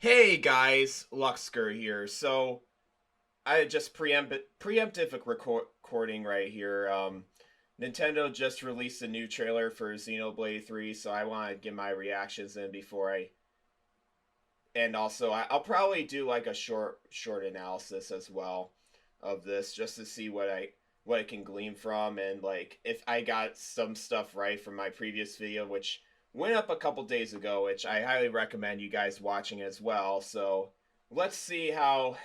Hey guys, Luxqaer here. So I just preemptive recording right here. Nintendo just released a new trailer for Xenoblade 3, so I want to get my reactions in before I. And also, I'll probably do like a short analysis as well of this, just to see what I can glean from, and like if I got some stuff right from my previous video, which went up a couple days ago, which I highly recommend you guys watching as well. So let's see how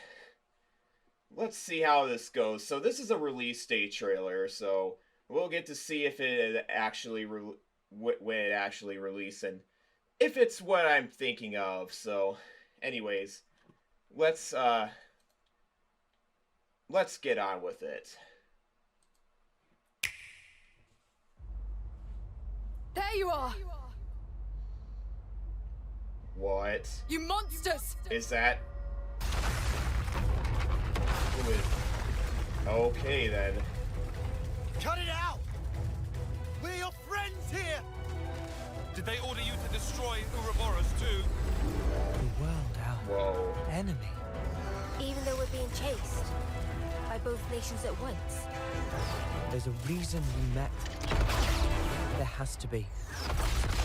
this goes. So this is a release date trailer, so we'll get to see if it actually when it actually released and if it's what I'm thinking of. So anyways, let's get on with it. There you are! What? You monsters! Is that? Okay then. Cut it out! We're your friends here! Did they order you to destroy Uroboros too? The world, our enemy. Even though we're being chased by both nations at once. There's a reason we met. There has to be.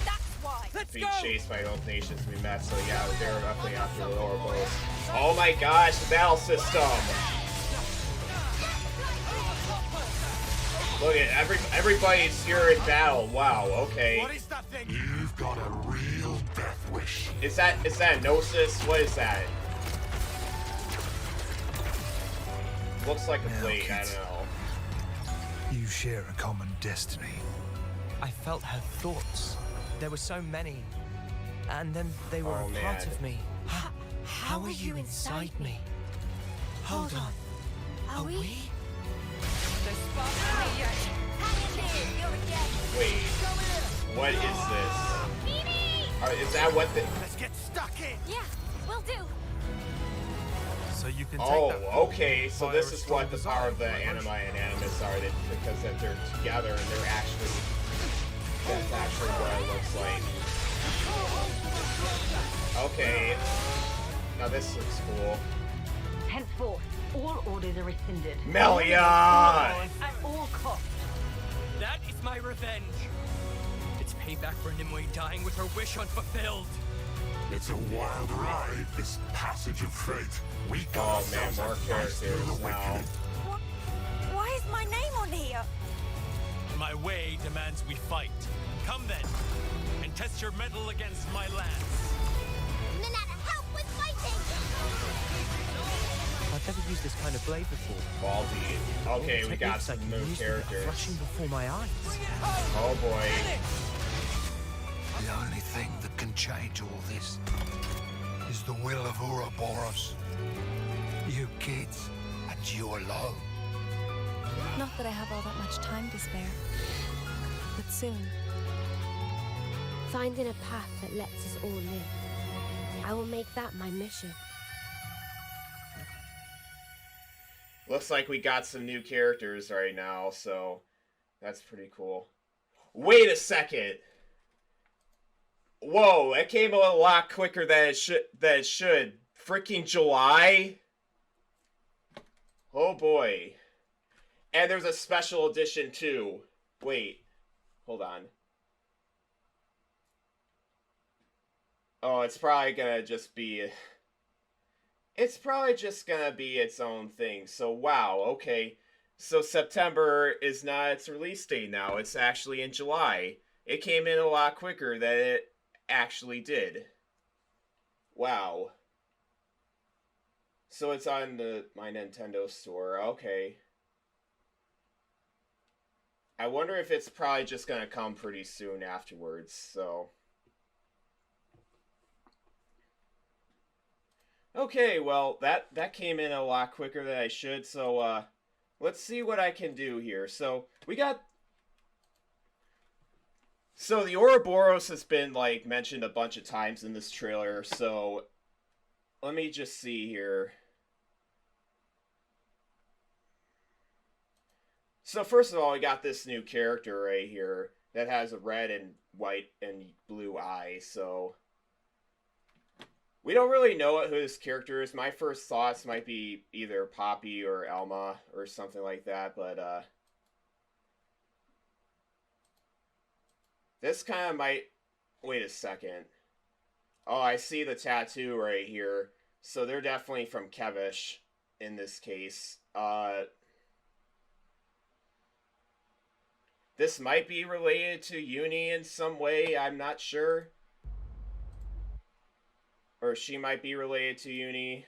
That's why! Let's Being go! chased by both nations we met, so yeah, they're definitely after the Uroboros. Oh my gosh, the battle system! Look at everybody's here in battle. Wow, okay. What is that thing? You've got a real death wish. Is that Gnosis? What is that? Looks like a Now, blade, I kids. don't know. You share a common destiny. I felt her thoughts. There were so many. And then they were Oh, a part man. of me. How are you inside me? Hold on. Are we? There's spark in me yet! Hang in there! You're again! Wait, what is this? Is that what the? Let's get stuck in! Yeah, will do! So you can take Oh, that forward okay. So via this is what the restored power of the design, anima and animus are, because that they're together and they're actually. That's actually what it looks like. Okay. Now this looks cool. Henceforth, all orders are rescinded. Melia! At all costs. That is my revenge. It's payback for Nimue dying with her wish unfulfilled. It's a wild ride, this passage of fate. We Oh got man, ourselves more a nice characters little now. awakening. Why is my name on here? My way demands we fight. Come then, and test your mettle against my lance. Nanana, help with fighting! I've never used this kind of blade before. Baldy. Okay, All we the got techniques I some can new use are characters. flashing before my eyes. Oh boy. The only thing that can change all this is the will of Uroboros. You kids, and you alone. Not that I have all that much time to spare, but soon. Finding a path that lets us all live. I will make that my mission. Looks like we got some new characters right now, so that's pretty cool. Wait a second. Whoa, it came a lot quicker than it should. Freaking July? Oh boy. And there's a special edition too. Wait. Hold on. Oh, it's probably gonna just be... It's probably just gonna be its own thing. So, wow, okay. So September is not its release date now. It's actually in July. It came in a lot quicker than it actually did. Wow. So it's on my Nintendo store. Okay. I wonder if it's probably just gonna come pretty soon afterwards, so... Okay, well, that came in a lot quicker than I should, so, let's see what I can do here. So, we got... So, the Uroboros has been, like, mentioned a bunch of times in this trailer, so... Let me just see here. So, first of all, we got this new character right here that has a red and white and blue eye, so... We don't really know who his character is. My first thoughts might be either Poppy or Elma or something like that, but this kind of might... Wait a second. Oh, I see the tattoo right here. So they're definitely from Kevish in this case. This might be related to Uni in some way, I'm not sure. Or she might be related to Uni.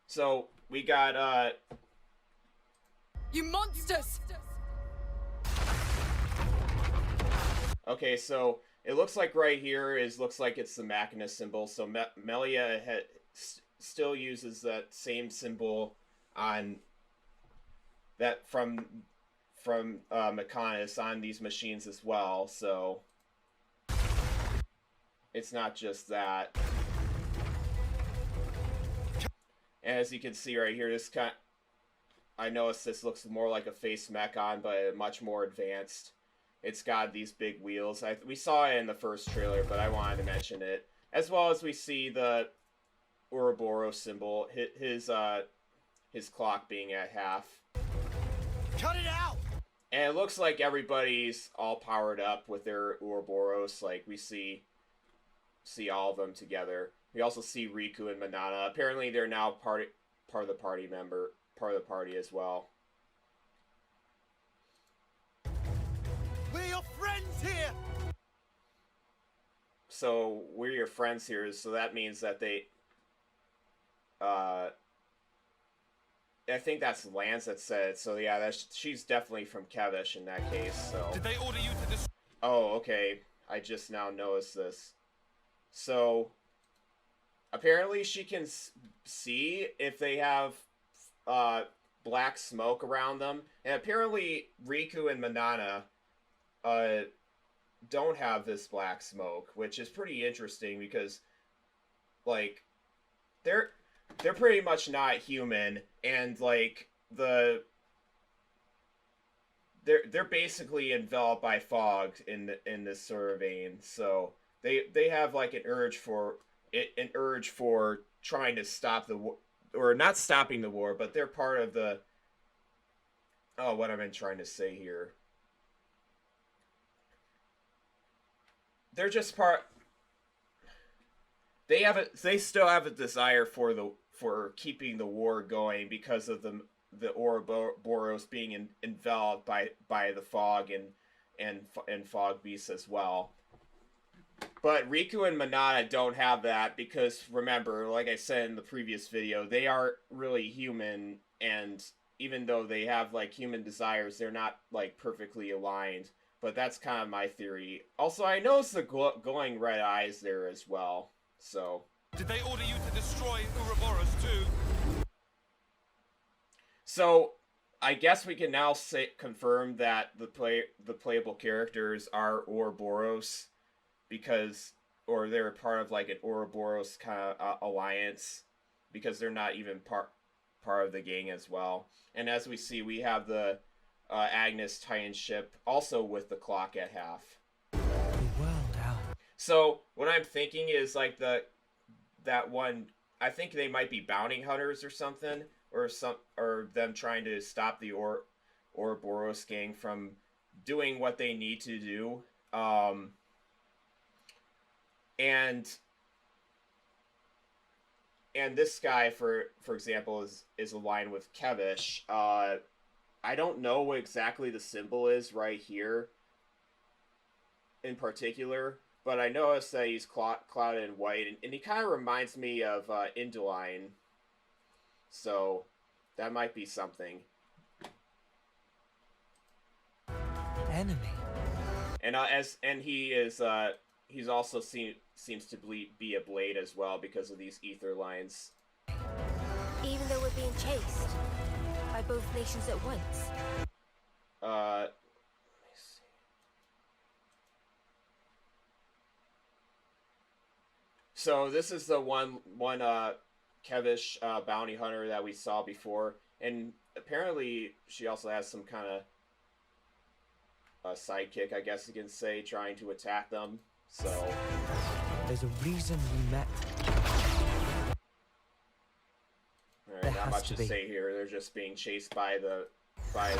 So, we got, You monsters! Okay, so it looks like right here looks like it's the Machina symbol. So Melia still uses that same symbol on that from Mechanis on these machines as well. So it's not just that. And as you can see right here, I noticed this looks more like a face Mechon, but much more advanced. It's got these big wheels. We saw it in the first trailer, but I wanted to mention it. As well as we see the Uroboros symbol, his clock being at half. Cut it out! And it looks like everybody's all powered up with their Uroboros. Like, we see all of them together. We also see Riku and Manana. Apparently, they're now part of the party as well. We're your friends here! So, we're your friends here, so that means that they... I think that's Lance that said it, so yeah, she's definitely from Kevish in that case, so... Did they order you to Oh, okay. I just now noticed this. So, apparently she can see if they have black smoke around them, and apparently Riku and Manana don't have this black smoke, which is pretty interesting because, like, they're pretty much not human, and like they're basically enveloped by fog in this sort of vein. So they have like an urge for trying to stop the war, or not stopping the war, but they're part of the... Oh, what am I trying to say here? They're just part... They still have a desire for keeping the war going because of the Uroboros being enveloped by the fog and fog beasts as well. But Riku and Manana don't have that because, remember, like I said in the previous video, they are really human, and even though they have like human desires, they're not like perfectly aligned. But that's kind of my theory. Also, I noticed the glowing red eyes there as well. So... Did they order you to destroy Uroboros too? So, I guess we can now confirm that the playable characters are Uroboros, or they're part of like an Uroboros kind of alliance, because they're not even part of the gang as well. And as we see, we have the Agnes Titan ship also with the clock at half. The world out. So what I'm thinking is like that one. I think they might be bounty hunters or something, or them trying to stop the Uroboros gang from doing what they need to do. And this guy, for example, is aligned with Kevish. I don't know what exactly the symbol is right here in particular, but I noticed that he's clouded in white, and he kind of reminds me of Indoline. So that might be something. Enemy. And he is he's also seems to be a blade as well because of these ether lines. Even though we're being chased by both nations at once. Let me see. So this is the one Kevish bounty hunter that we saw before, and apparently she also has some kind of sidekick, I guess you can say, trying to attack them. So There's a reason we met. alright, There not has much to to be. say here. They're just being chased by by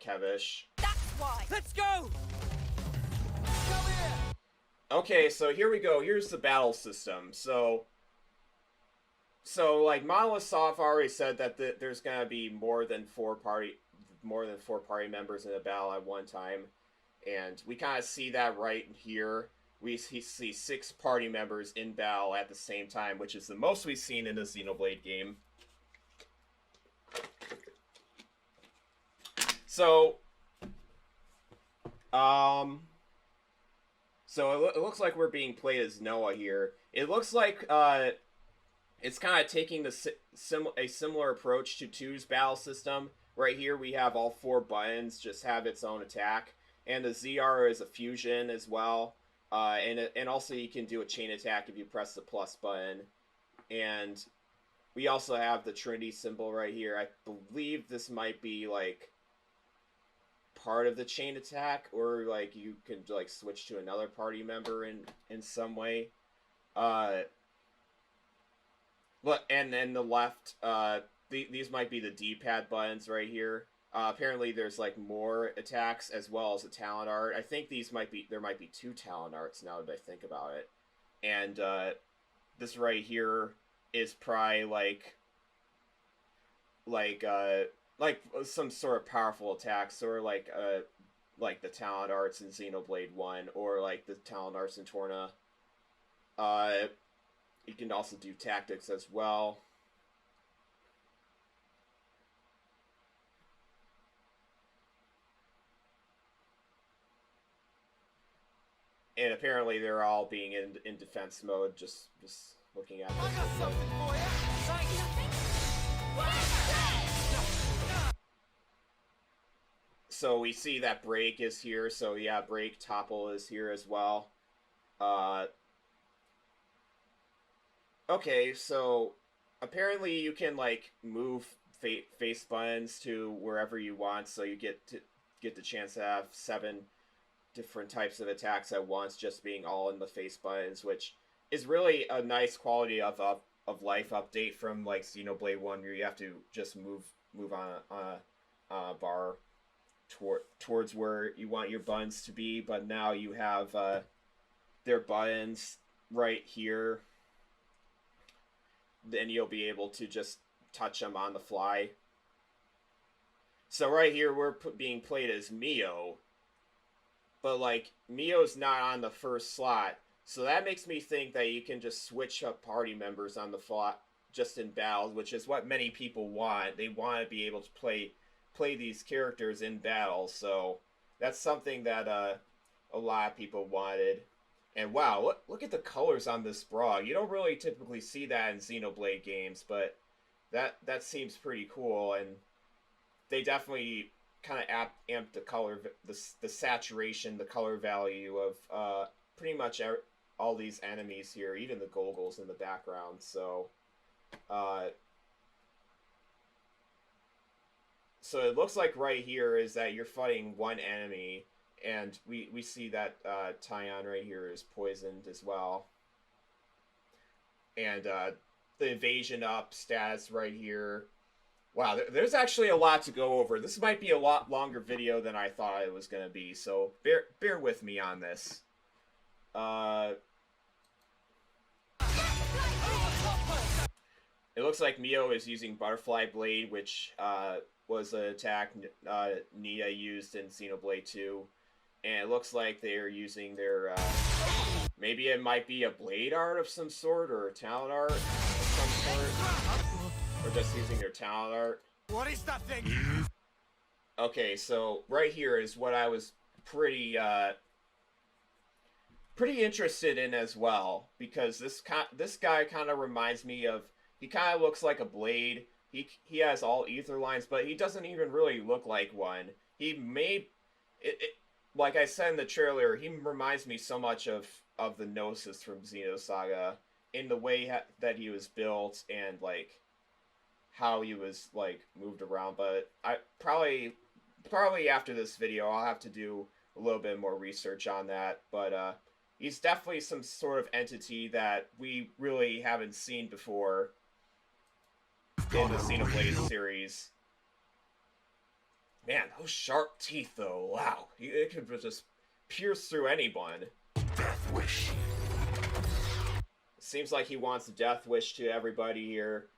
Kevish. That's why. Let's go! Come here! Okay, so here we go. Here's the battle system. So like Monolith Soft already said that there's gonna be more than four party members in a battle at one time, and we kind of see that right here. We see 6 party members in battle at the same time, which is the most we've seen in a Xenoblade game. So, so it looks like we're being played as Noah here. It looks like it's kind of taking a similar approach to 2's battle system. Right here we have all 4 buttons just have its own attack, and the ZR is a fusion as well. And also you can do a chain attack if you press the plus button. And we also have the Trinity symbol right here. I believe this might be like part of the chain attack, or like you can like switch to another party member in some way. Look, and then the left, these might be the D-pad buttons right here. Apparently there's like more attacks as well as a talent art. I think there might be 2 talent arts now that I think about it. And this right here is probably like some sort of powerful attacks, or like the talent arts in Xenoblade 1, or like the talent arts in Torna. You can also do tactics as well. And apparently they're all being in defense mode, just looking at I this. got something for you! So we see that Break is here, so yeah, Break, Topple is here as well. Okay, so apparently you can like move face buttons to wherever you want, so you get the chance to have 7 different types of attacks at once, just being all in the face buttons, which is really a nice quality of life update from like Xenoblade 1, where you have to just move on a bar towards where you want your buttons to be, but now you have their buttons right here. Then you'll be able to just touch them on the fly. So right here we're being played as Mio, but like Mio's not on the first slot, so that makes me think that you can just switch up party members on the fly just in battles, which is what many people want. They want to be able to play these characters in battle, so that's something that a lot of people wanted. And wow, look at the colors on this bra. You don't really typically see that in Xenoblade games, but that seems pretty cool, and they definitely kind of amp the color, the saturation, the color value of pretty much all these enemies here, even the Golgos in the background. So so it looks like right here is that you're fighting one enemy, and we see that Tyon right here is poisoned as well. And the evasion up status right here. Wow, there's actually a lot to go over. This might be a lot longer video than I thought it was going to be, so bear with me on this. It looks like Mio is using Butterfly Blade, which was an attack Nia used in Xenoblade 2. And it looks like they're using their, maybe it might be a blade art of some sort, or a talent art of some sort. Or just using their talent art. What is that thing? Okay, so right here is what I was pretty interested in as well, because this guy kind of reminds me of, he kind of looks like a blade. He has all ether lines, but he doesn't even really look like one. He made it like I said in the trailer, he reminds me so much of the Gnosis from Xenosaga in the way that he was built and like how he was like moved around. But I probably after this video I'll have to do a little bit more research on that. But He's definitely some sort of entity that we really haven't seen before in the Xenoblade series. Man, those sharp teeth, though. Wow. It could just pierce through anyone. Death wish. Seems like he wants a death wish to everybody here.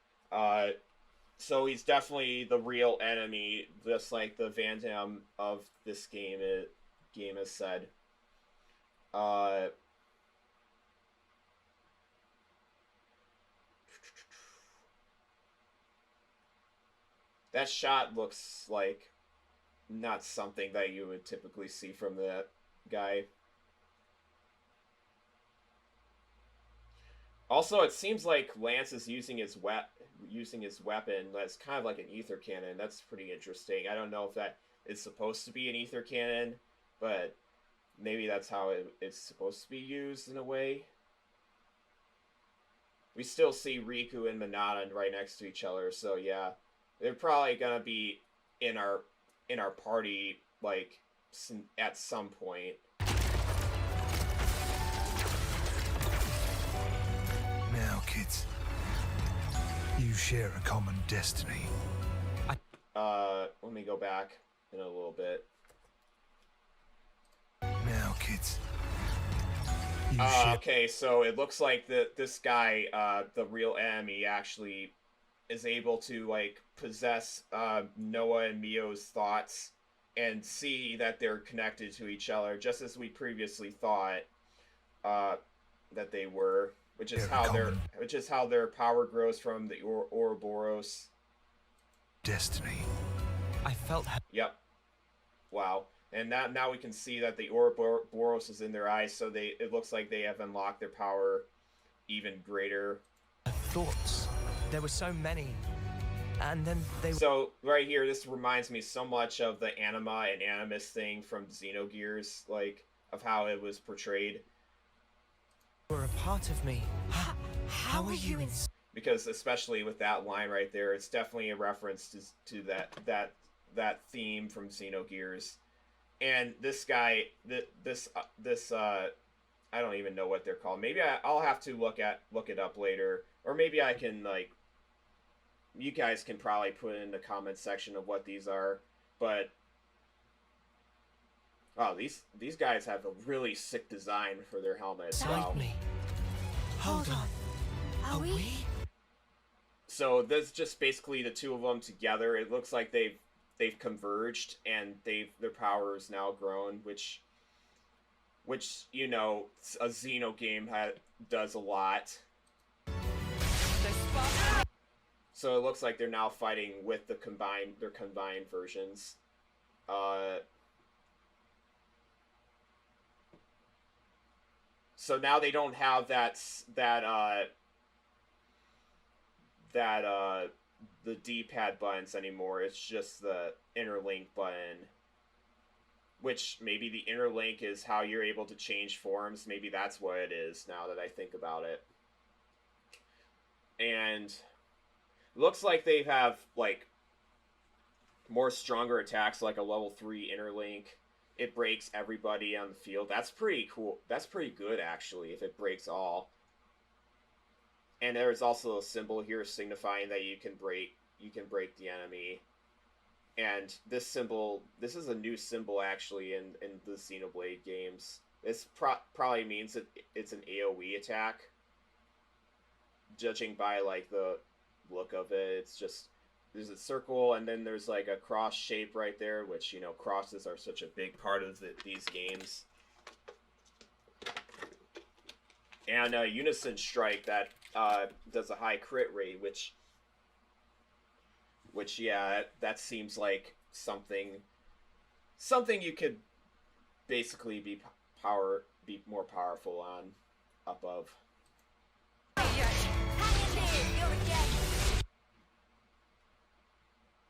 So he's definitely the real enemy, just like the Van Damme of this game has said. That shot looks like not something that you would typically see from that guy. Also, it seems like Lance is using his weapon that's kind of like an ether cannon. That's pretty interesting. I don't know if that is supposed to be an ether cannon, but maybe that's how it's supposed to be used in a way. We still see Riku and Minata right next to each other, so yeah, they're probably gonna be in our party like at some point. Now, kids, you share a common destiny. Let me go back in a little bit. Now, kids. Okay, so it looks like this guy, the real enemy, actually is able to like possess Noah and Mio's thoughts and see that they're connected to each other, just as we previously thought that they were, which is how their power grows from the Uroboros. Destiny. I felt her. Yep. Wow. And now we can see that the Uroboros is in their eyes, so it looks like they have unlocked their power even greater. Thoughts. There were so many. And then they... So, right here, this reminds me so much of the anima and animus thing from Xenogears, like, of how it was portrayed. Were a part of me. How are you in... Because especially with that line right there, it's definitely a reference to that theme from Xenogears. And this guy, this I don't even know what they're called. Maybe I'll have to look it up later, or maybe I can like. You guys can probably put in the comment section of what these are, but oh, these guys have a really sick design for their helmets. Wow. Me. Hold on. Are we? So that's just basically the two of them together. It looks like they've converged and their power is now grown, which you know a Xeno game does a lot. So it looks like they're now fighting with their combined versions. So now they don't have the D-pad buttons anymore. It's just the interlink button. Which maybe the interlink is how you're able to change forms. Maybe that's what it is now that I think about it. And looks like they have like more stronger attacks, like a level 3 interlink. It breaks everybody on the field. That's pretty cool. That's pretty good actually if it breaks all. And there's also a symbol here signifying that you can break the enemy. And this symbol, this is a new symbol actually in the Xenoblade games. This probably means that it's an AoE attack. Judging by like the look of it, it's just there's a circle and then there's like a cross shape right there, which you know crosses are such a big part of these games. And Unison Strike that does a high crit rate, which yeah, that seems like something you could basically be more powerful on above.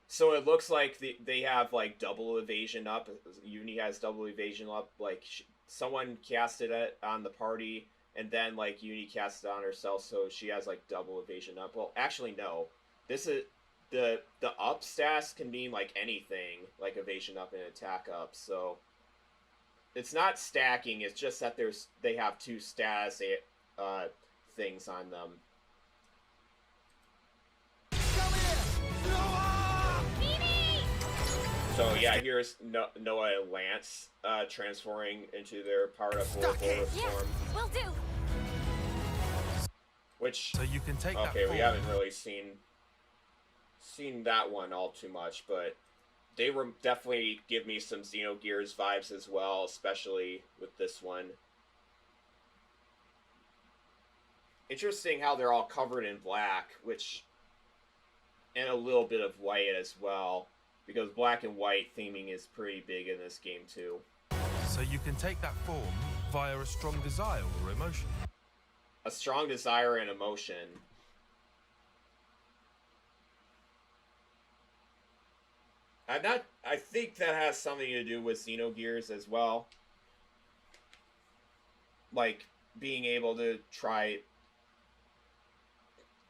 So it looks like they have like double evasion up. Uni has double evasion up. Like someone casted it on the party, and then like Uni cast it on herself, so she has like double evasion up. Well, actually no. This is the up stats can mean like anything, like evasion up and attack up. So it's not stacking. It's just that they have two status things on them. So yeah, here's Noah and Lance transforming into their powered up Uroboros form. Will do. Which So you can take that okay, we form. haven't really seen that one all too much, but they were definitely give me some Xenogears vibes as well, especially with this one. Interesting how they're all covered in black, and a little bit of white as well, because black and white theming is pretty big in this game too. So you can take that form via a strong desire or emotion. A strong desire and emotion. I think that has something to do with Xenogears as well. Like being able to try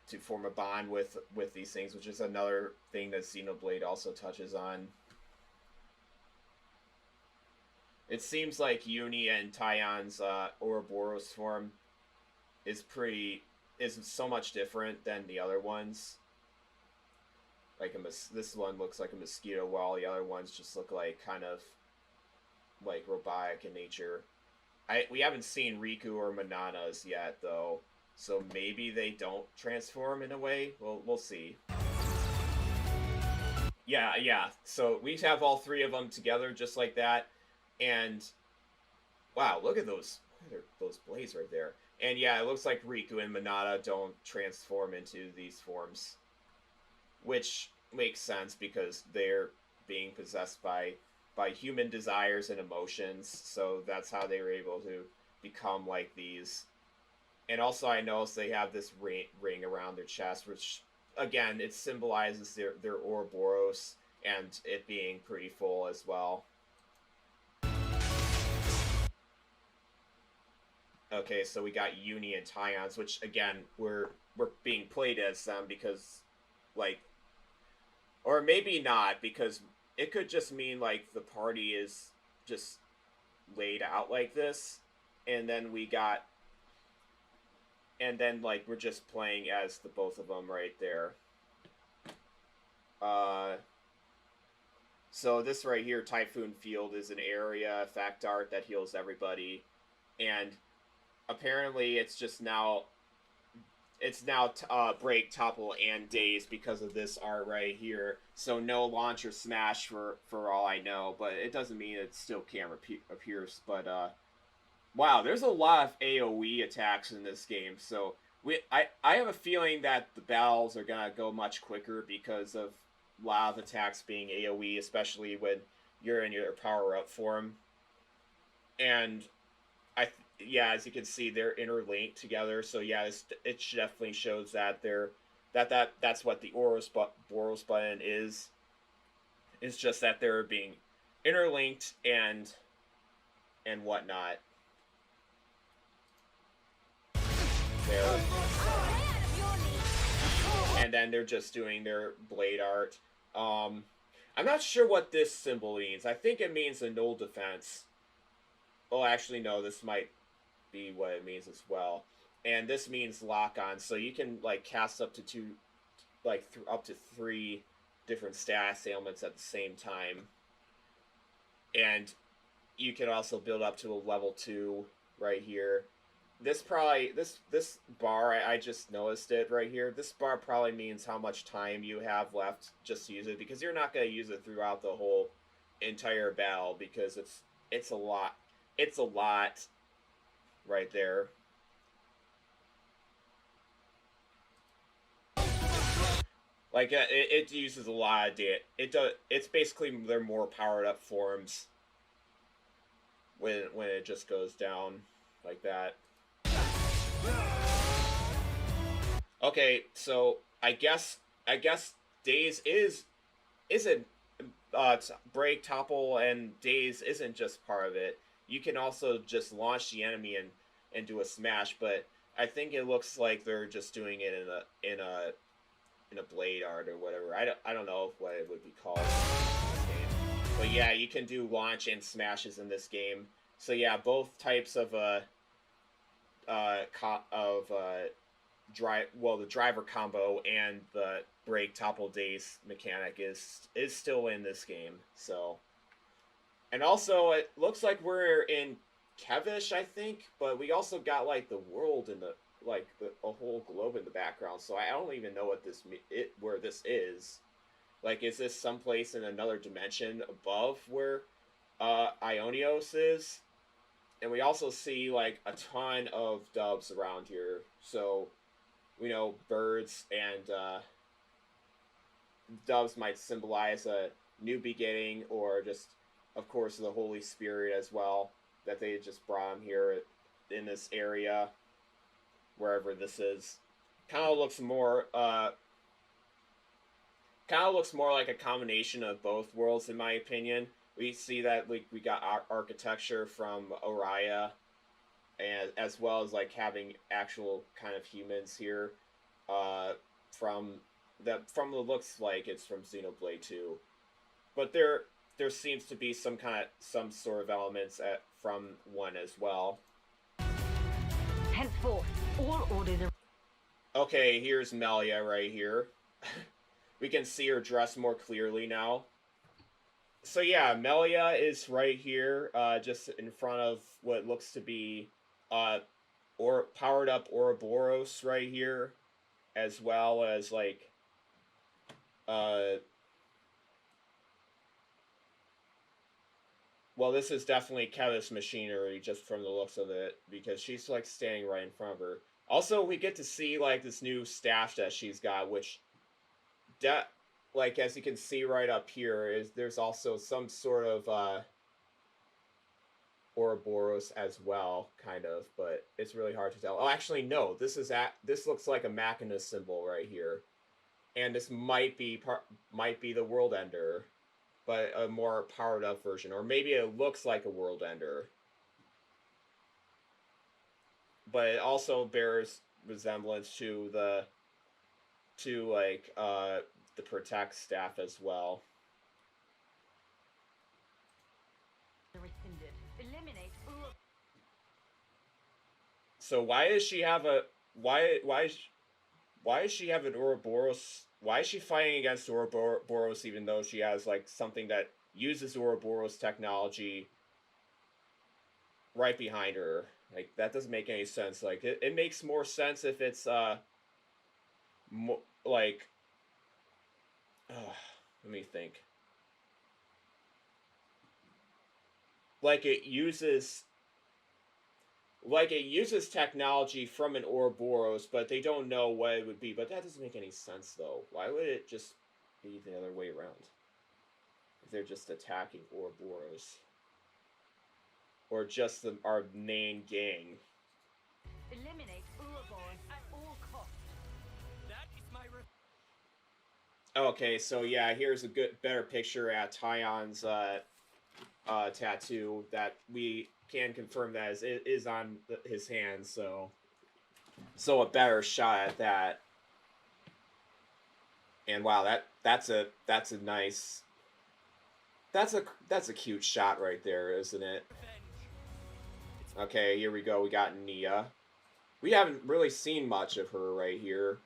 to form a bond with these things, which is another thing that Xenoblade also touches on. It seems like Uni and Taiyan's Uroboros form is so much different than the other ones. Like this one looks like a mosquito, while the other ones just look like kind of like robotic in nature. We haven't seen Riku or Manana's yet though, so maybe they don't transform in a way. We'll see. Yeah. So we have all three of them together just like that, and wow, look at those blades right there. And yeah, it looks like Riku and Manana don't transform into these forms, which makes sense because they're being possessed by human desires and emotions, so that's how they were able to become like these. And also I noticed they have this ring around their chest, which again, it symbolizes their Uroboros and it being pretty full as well. Okay, so we got Uni and Taiyan's, which again, we're being played as them because, like, or maybe not, because it could just mean, like, the party is just laid out like this, and then like, we're just playing as the both of them right there. So this right here, Typhoon Field, is an area effect art that heals everybody, and apparently it's now break, topple, and daze because of this art right here. So no launch or smash for all I know, but it doesn't mean it still can't appears. But wow, there's a lot of AoE attacks in this game. So I have a feeling that the battles are gonna go much quicker because of a lot of attacks being AoE, especially when you're in your power up form. And yeah, as you can see, they're interlinked together. So yeah, it definitely shows that that's what the Uroboros button is. It's just that they're being interlinked and whatnot. There. And then they're just doing their blade art. I'm not sure what this symbol means. I think it means a null defense. Oh, actually, no, this might be what it means as well. And this means lock on, so you can like cast up to up to 3 different status ailments at the same time. And you can also build up to a level 2 right here. This bar, I just noticed it right here. This bar probably means how much time you have left just to use it, because you're not going to use it throughout the whole entire battle, because it's a lot. It's a lot right there. Like it uses a lot of data. It's basically their more powered up forms when it just goes down like that. Okay, so I guess daze isn't break, topple, and daze isn't just part of it. You can also just launch the enemy and do a smash, but I think it looks like they're just doing it in a blade art or whatever. I don't know what it would be called in this game. But yeah, you can do launch and smashes in this game. So yeah, both types of drive, well, the driver combo and the break topple daze mechanic is still in this game. So, and also it looks like we're in Kevish, I think, but we also got like the world in the like a whole globe in the background. So I don't even know what where this is. Like, is this someplace in another dimension above where Ionios is? And we also see like a ton of doves around here. So we know birds and doves might symbolize a new beginning, or just, of course, the Holy Spirit as well, that they just brought him here in this area, wherever this is. Kind of looks more like a combination of both worlds, in my opinion. We see that we got architecture from Oriya, and as well as like having actual kind of humans here, from the looks like it's from Xenoblade 2, but there seems to be some sort of elements from 1 as well. Henceforth, all orders are... Okay, here's Melia right here. We can see her dress more clearly now. So yeah, Melia is right here, just in front of what looks to be powered up Uroboros right here, as well as like well, this is definitely Kevis machinery just from the looks of it, because she's like standing right in front of her. Also, we get to see like this new staff that she's got, which like, as you can see right up here, there's also some sort of Ouroboros as well, kind of, but it's really hard to tell. Oh, actually, no, this looks like a Machina symbol right here, and this might be the World Ender, but a more powered up version, or maybe it looks like a World Ender, but it also bears resemblance to the Protect staff as well. So why does she have an Ouroboros? Why is she fighting against Ouroboros even though she has like something that uses Ouroboros technology right behind her? Like, that doesn't make any sense. Like, it makes more sense if it's like, let me think. Like it uses technology from an Ouroboros, but they don't know what it would be. But that doesn't make any sense, though. Why would it just be the other way around? If they're just attacking Ouroboros, or just our main gang. Eliminate Uroboros at all costs. That is my Okay, so yeah, here's a better picture at Tyon's tattoo that we can confirm that is on his hand, so a better shot at that. And wow, that's a nice, that's a cute shot right there, isn't it? Okay, here we go. We got Nia. We haven't really seen much of her right here,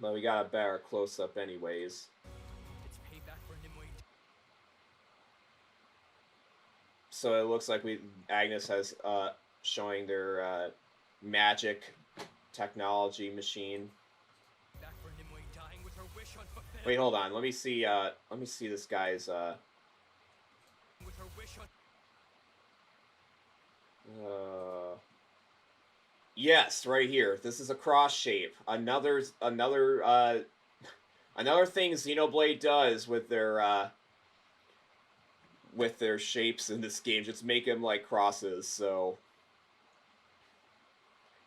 but we got a better close-up anyways. It's payback for Nimue. So it looks like Agnes has showing their magic technology machine. Back for Nimue dying with her wish unfulfilled. Wait, hold on. Let me see this guy's With her wish yes, right here. This is a cross shape. Another thing Xenoblade does with their shapes in this game, just make them like crosses. So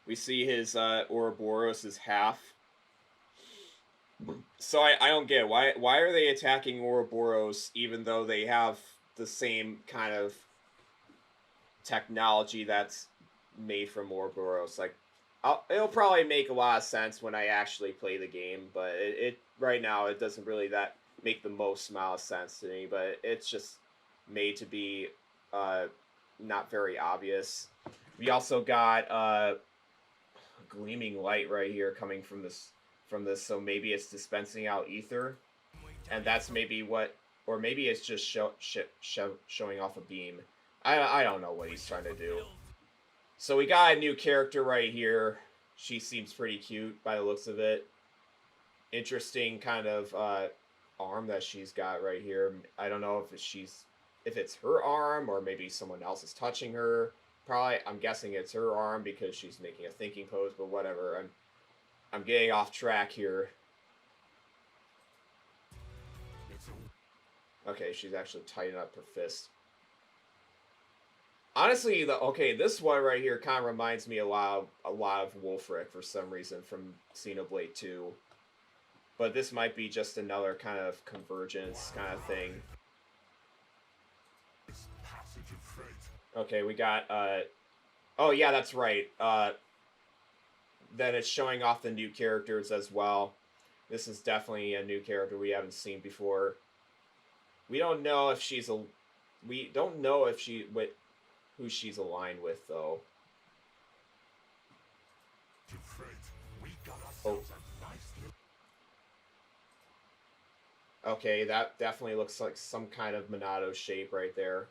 we see his Ouroboros is half. So I don't get it. Why are they attacking Ouroboros even though they have the same kind of technology that's made from Ouroboros? Like, it'll probably make a lot of sense when I actually play the game, but it right now it doesn't really make the most amount of sense to me. But it's just made to be not very obvious. We also got gleaming light right here coming from this, so maybe it's dispensing out ether, and that's maybe what, or maybe it's just showing off a beam. I don't know what he's trying to do. So we got a new character right here. She seems pretty cute by the looks of it. Interesting kind of arm that she's got right here. I don't know if it's her arm or maybe someone else is touching her. Probably, I'm guessing it's her arm because she's making a thinking pose, but whatever. I'm getting off track here. Okay, she's actually tightening up her fist. Honestly, this one right here kind of reminds me a lot of Wulfric for some reason from Xenoblade 2. But this might be just another kind of convergence kind of thing. Okay, we got, oh yeah, that's right. Then it's showing off the new characters as well. This is definitely a new character we haven't seen before. We don't know if she's who she's aligned with, though. Oh. Okay, that definitely looks like some kind of Monado shape right there.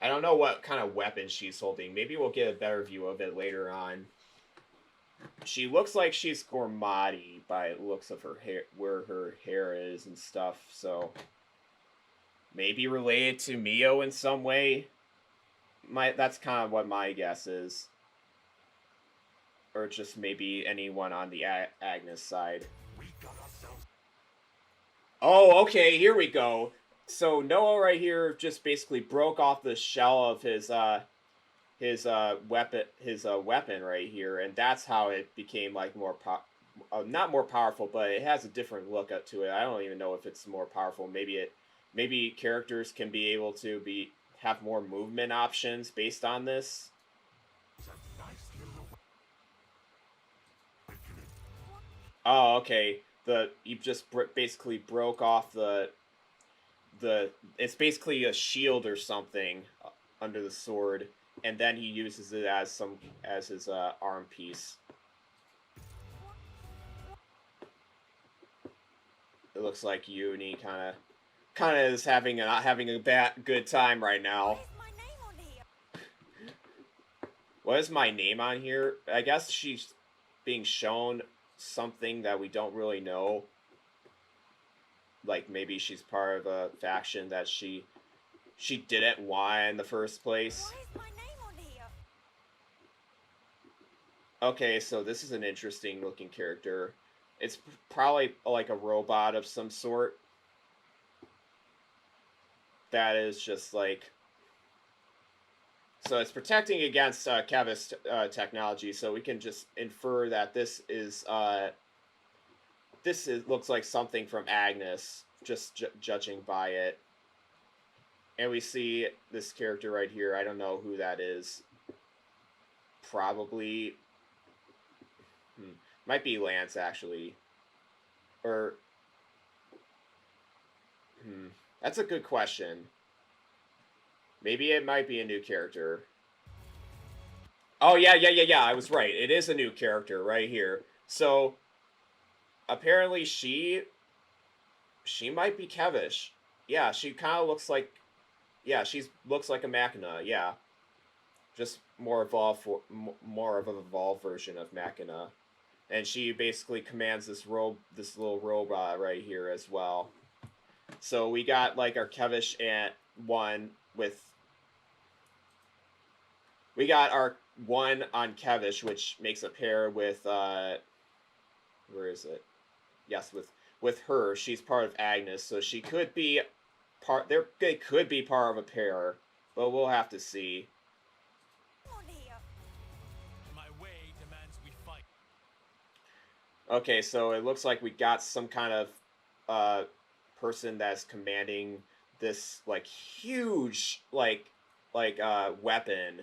I don't know what kind of weapon she's holding. Maybe we'll get a better view of it later on. She looks like she's Gormati by the looks of her hair, where her hair is and stuff, so maybe related to Mio in some way. That's kind of what my guess is. Or just maybe anyone on the Agnes side. Oh, okay, here we go. So Noah right here just basically broke off the shell of his weapon right here, and that's how it became like not more powerful, but it has a different look up to it. I don't even know if it's more powerful. Maybe characters can be able to have more movement options based on this. Oh, okay. You just basically broke off it's basically a shield or something under the sword, and then he uses it as his arm piece. It looks like Uni kind of is having a good time right now. What is my name on here? I guess she's being shown something that we don't really know. Like maybe she's part of a faction that she didn't want in the first place. Okay, so this is an interesting looking character. It's probably like a robot of some sort. That is just like... So it's protecting against Kevis technology, so we can just infer that this looks like something from Agnes, just judging by it. And we see this character right here. I don't know who that is. Probably... might be Lance, actually. Or... That's a good question. Maybe it might be a new character. Oh, yeah, I was right. It is a new character right here. So... apparently she might be Kevish. Yeah, she kind of looks like... Yeah, looks like a Machina, yeah. Just more of an evolved version of Machina. And she basically commands this little robot right here as well. So we got like our Kevish one with... We got our one on Kevish, which makes a pair with... where is it? Yes, with her. She's part of Agnes, so she could be they could be part of a pair, but we'll have to see. My way demands we fight. Okay, so it looks like we got some kind of person that's commanding this like huge like weapon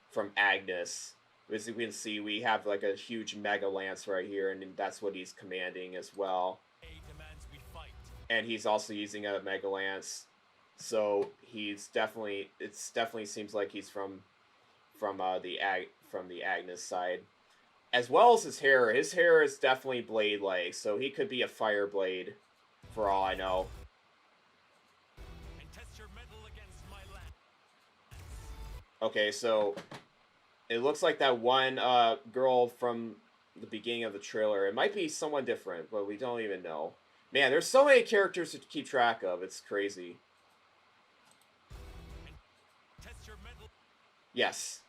from Agnes. As you can see, we have like a huge mega lance right here, and that's what he's commanding as well. Demands we fight. And he's also using a mega lance, so he's definitely seems like he's from the Agnes side, as well as his hair. His hair is definitely blade-like, so he could be a fire blade, for all I know. And test your mettle against my lance. Okay, so it looks like that one girl from the beginning of the trailer. It might be someone different, but we don't even know. Man, there's so many characters to keep track of. It's crazy. Test your mettle. Yes.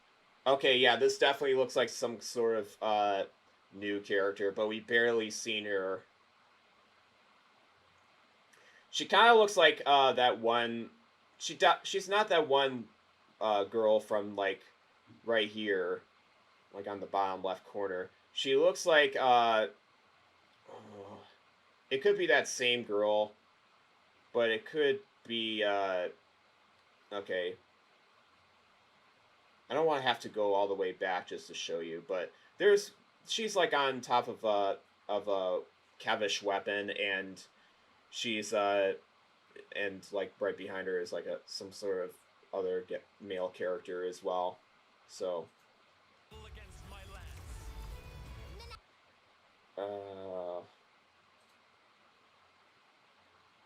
Okay, yeah, this definitely looks like some sort of new character, but we barely seen her. She kind of looks like that one. She's not that one girl from like right here, like on the bottom left corner. She looks like it could be that same girl, but it could be okay. I don't want to have to go all the way back just to show you, but she's like on top of a Kavish weapon, and she's and like right behind her is like some sort of other male character as well. So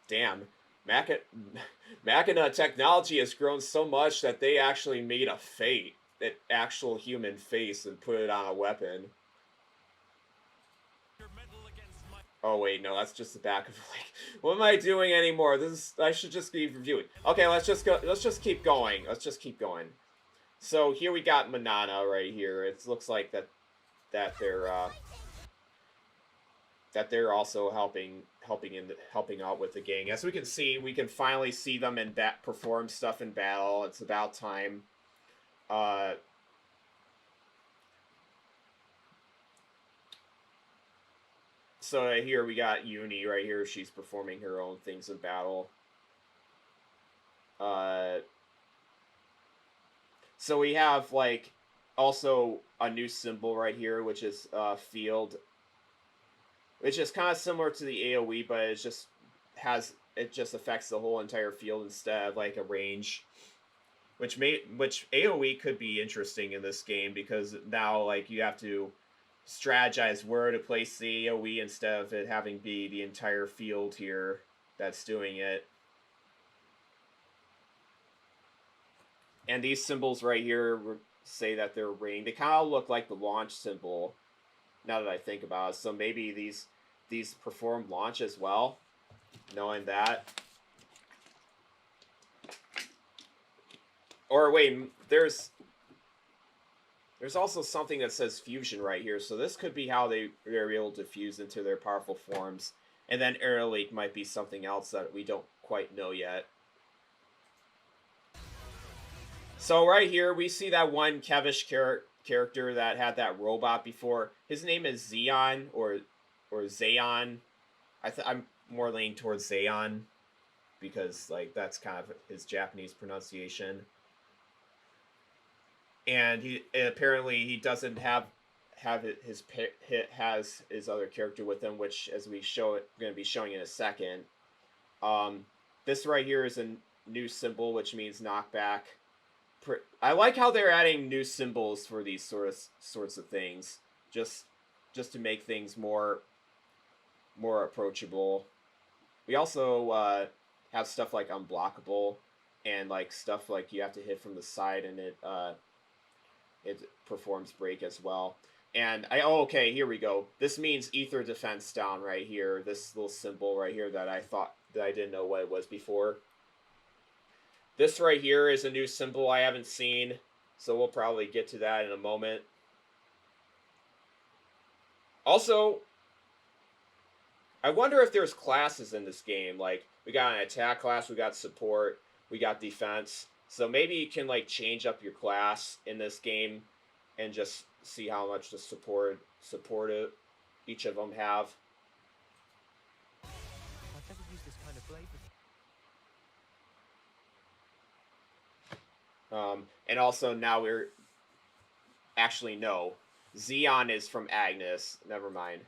damn, Machina technology has grown so much that they actually made an actual human face, and put it on a weapon. Oh wait, no, that's just the back of like. What am I doing anymore? I should just be reviewing. Okay, let's just go. Let's just keep going. Let's just keep going. So here we got Manana right here. It looks like that they're also helping out with the gang. As we can see, we can finally see them and perform stuff in battle. It's about time. So here we got Uni right here. She's performing her own things in battle. So we have like also a new symbol right here, which is field, which is kind of similar to the AoE, but it just affects the whole entire field instead of like a range, which AoE could be interesting in this game, because now like you have to strategize where to place the AoE instead of it having be the entire field here that's doing it. And these symbols right here say that they're ring. They kind of look like the launch symbol, now that I think about it. So maybe these perform launch as well, knowing that. Or wait, there's also something that says fusion right here, so this could be how they're able to fuse into their powerful forms. And then Air Leak might be something else that we don't quite know yet. So right here, we see that one Kevish character that had that robot before. His name is Zeon, or Zayon. I'm more leaning towards Zayon, because like that's kind of his Japanese pronunciation. And he doesn't have his other character with him, which, as we're going to be showing in a second. This right here is a new symbol, which means knockback. I like how they're adding new symbols for these sorts of things, just to make things more approachable. We also have stuff like unblockable, and like stuff like you have to hit from the side, and it performs break as well. And okay, here we go. This means ether defense down right here. This little symbol right here that I didn't know what it was before. This right here is a new symbol I haven't seen, so we'll probably get to that in a moment. Also, I wonder if there's classes in this game. Like, we got an attack class, we got support, we got defense. So maybe you can like change up your class in this game and just see how much the support each of them have. I've never used this kind of blade before. And also now Actually, no. Xeon is from Agnes. Never mind.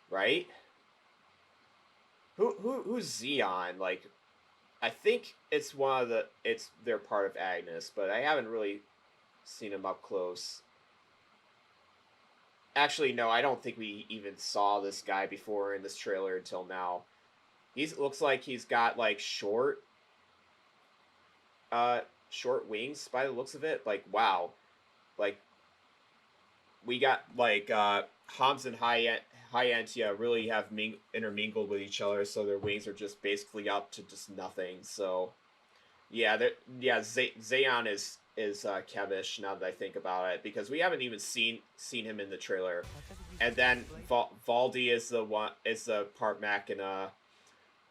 Right? Who's Xeon? Like, I think it's one of the they're part of Agnes, but I haven't really seen him up close. Actually, no, I don't think we even saw this guy before in this trailer until now. Looks like he's got like short wings by the looks of it. Like, wow. Like, we got like Hams and Hyantia really have intermingled with each other, so their wings are just basically up to just nothing. So yeah, Zayon is Kevish now that I think about it, because we haven't even seen him in the trailer. And then Valdi is the part Machina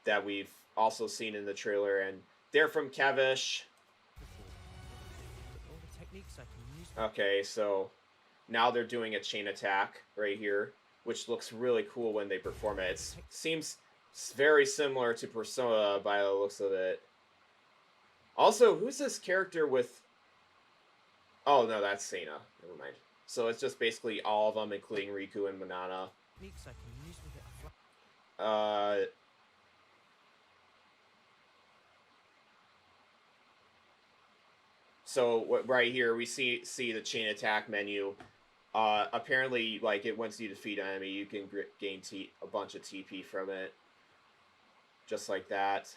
that we've also seen in the trailer, and they're from Kevish. Okay, so now they're doing a chain attack right here, which looks really cool when they perform it. It seems very similar to Persona by the looks of it. Also, who's this character with... Oh, no, that's Sena. Never mind. So it's just basically all of them, including Riku and Manana. So right here, we see the chain attack menu. Apparently, like, once you defeat an enemy, you can gain a bunch of TP from it. Just like that.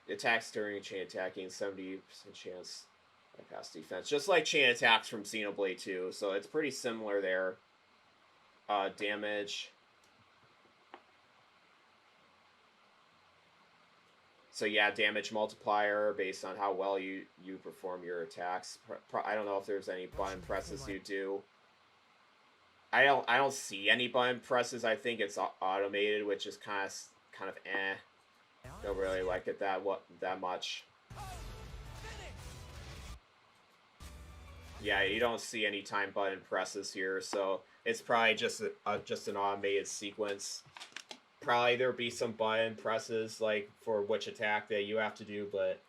Attacks during chain attacking, 70% chance bypass defense. Just like chain attacks from Xenoblade 2, so it's pretty similar there. Damage. So yeah, damage multiplier based on how well you perform your attacks. I don't know if there's any button presses you do. I don't see any button presses. I think it's automated, which is kind of eh. Don't really like it that much. Yeah, you don't see any time button presses here, so it's probably just an automated sequence. Probably there'll be some button presses like for which attack that you have to do, but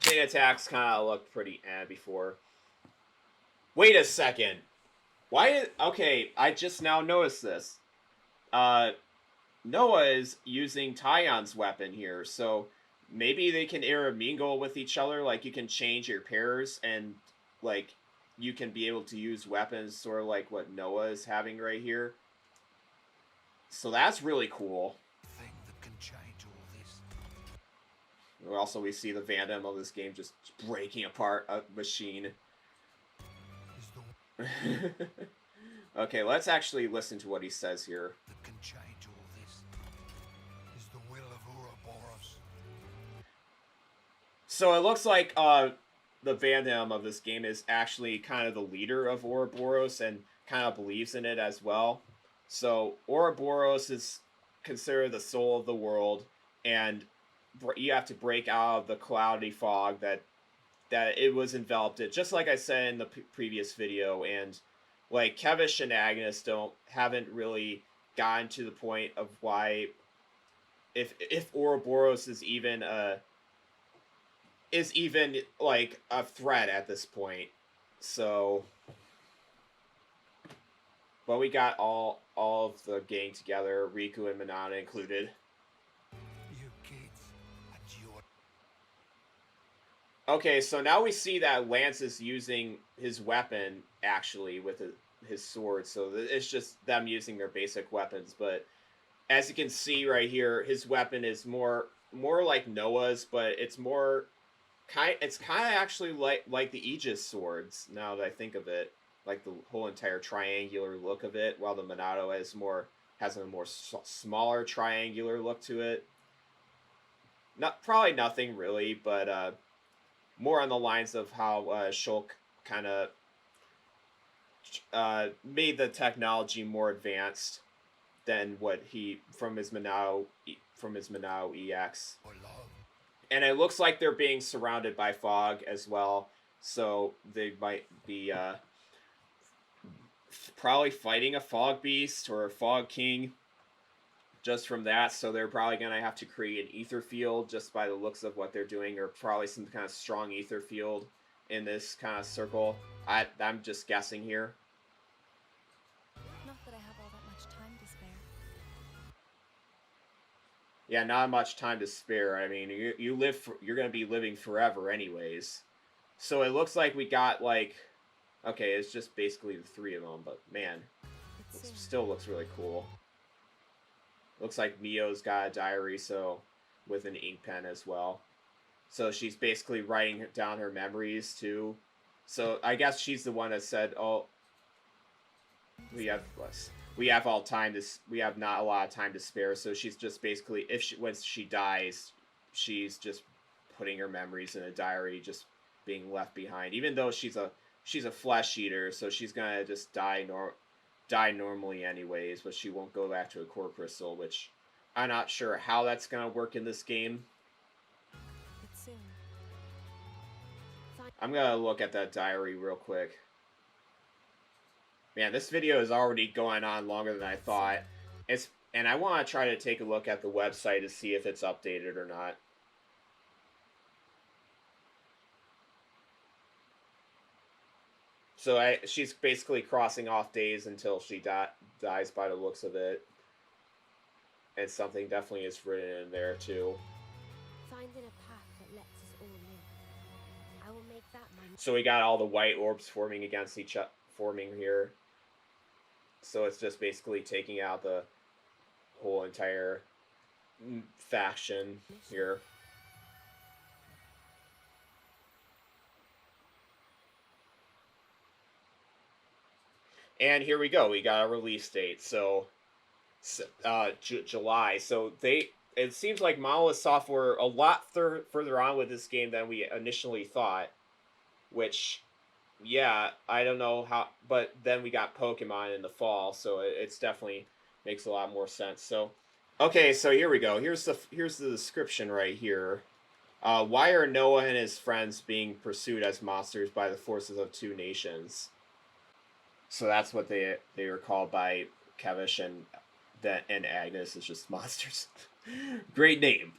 chain attacks kind of looked pretty before. Wait a second. Okay, I just now noticed this. Noah is using Tayon's weapon here, so maybe they can intermingle with each other. Like, you can change your pairs, and like you can be able to use weapons sort of like what Noah is having right here. So that's really cool. Thing that can change all this. Also, we see the Vandom of this game just breaking apart a machine. Okay, let's actually listen to what he says here. That can change all this is the will of Uroboros. So it looks like the Vandom of this game is actually kind of the leader of Uroboros and kind of believes in it as well. So Uroboros is considered the soul of the world, and you have to break out of the cloudy fog that it was enveloped in, just like I said in the previous video. And like Kevish and Agnes haven't really gotten to the point of why if Uroboros is even like a threat at this point. So, but we got all of the gang together, Riku and Manana included. You kids, and your... Okay, so now we see that Lance is using his weapon actually with his sword. So it's just them using their basic weapons. But as you can see right here, his weapon is more like Noah's, but it's kind of actually like the Aegis swords. Now that I think of it. Like the whole entire triangular look of it, while the Minato has a more smaller triangular look to it. Probably nothing really, but more on the lines of how Shulk kind of made the technology more advanced than what from his Minato EX. And it looks like they're being surrounded by fog as well, so they might be probably fighting a fog beast or a fog king. just from that. So they're probably going to have to create an ether field just by the looks of what they're doing, or probably some kind of strong ether field in this kind of circle. I'm just guessing here. Not that I have all that much time to spare. Yeah, not much time to spare. I mean, you're going to be living forever anyways. So it looks like we got, like, okay, it's just basically the three of them, but man, it still looks really cool. Looks like Mio's got a diary, so with an ink pen as well. So she's basically writing down her memories too. So I guess she's the one that said, "Oh, we have all time to we have not a lot of time to spare." So she's just basically, when she dies, she's just putting her memories in a diary, just being left behind. Even though she's a flesh eater, so she's gonna just die normally anyways, but she won't go back to a core crystal, which I'm not sure how that's gonna work in this game. I'm gonna look at that diary real quick. Man, this video is already going on longer than I thought. And I want to try to take a look at the website to see if it's updated or not. So she's basically crossing off days until she dies by the looks of it. And something definitely is written in there too. Finding a path that lets us all live. I will make that my... So we got all the white orbs forming against each other, forming here. So it's just basically taking out the whole entire faction here. And here we go. We got a release date. So July. So it seems like Monolith Software a lot further on with this game than we initially thought. Which, yeah, I don't know how, but then we got Pokemon in the fall, so it's definitely makes a lot more sense. So, okay, so here we go. Here's the description right here. Why are Noah and his friends being pursued as monsters by the forces of two nations? So that's what they were called by Kevish, and Agnes is just monsters. Great name.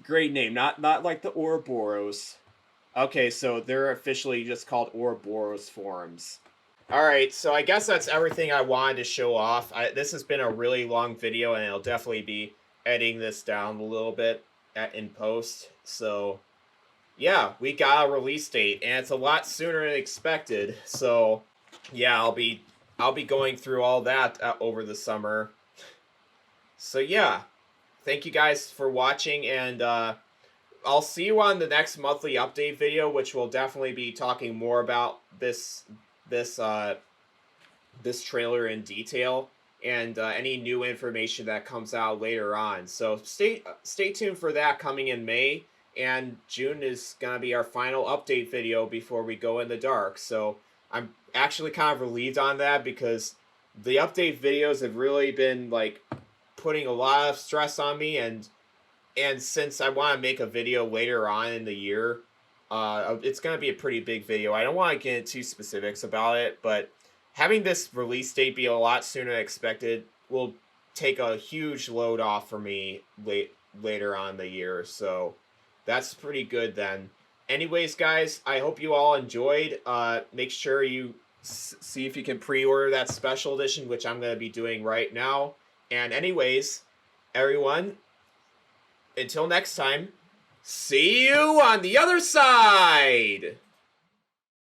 Not like the Uroboros. Okay, so they're officially just called Uroboros forms. Alright, so I guess that's everything I wanted to show off. This has been a really long video, and I'll definitely be editing this down a little bit in post. So, yeah, we got a release date, and it's a lot sooner than expected. So, yeah, I'll be going through all that over the summer. So, yeah, thank you guys for watching, and I'll see you on the next monthly update video, which will definitely be talking more about this trailer in detail, and any new information that comes out later on. So stay tuned for that coming in May, and June is gonna be our final update video before we go in the dark. So I'm actually kind of relieved on that, because the update videos have really been like putting a lot of stress on me, and since I want to make a video later on in the year, it's going to be a pretty big video. I don't want to get into specifics about it, but having this release date be a lot sooner than expected will take a huge load off for me later on in the year. So that's pretty good then. Anyways, guys, I hope you all enjoyed. Make sure you see if you can pre-order that special edition, which I'm going to be doing right now. And anyways, everyone, until next time, see you on the other side!